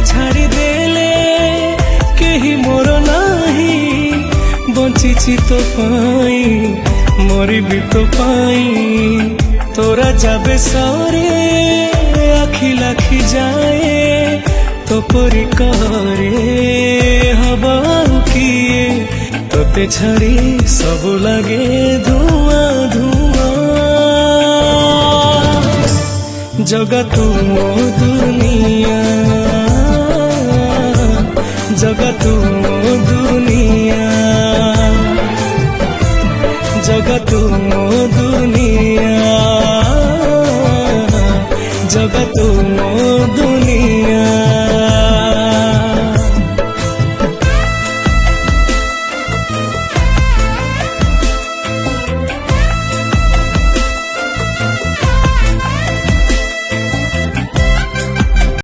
छाड़ी देले केही मोर नाही बंचिछि तो पाई मरिबि तो पाई तोरा जाबे सरे आखि लाखि जाए तो परी करे हवा किए तोते छाड़ी सब लगे धुआं धुआं जगत मो दुनिया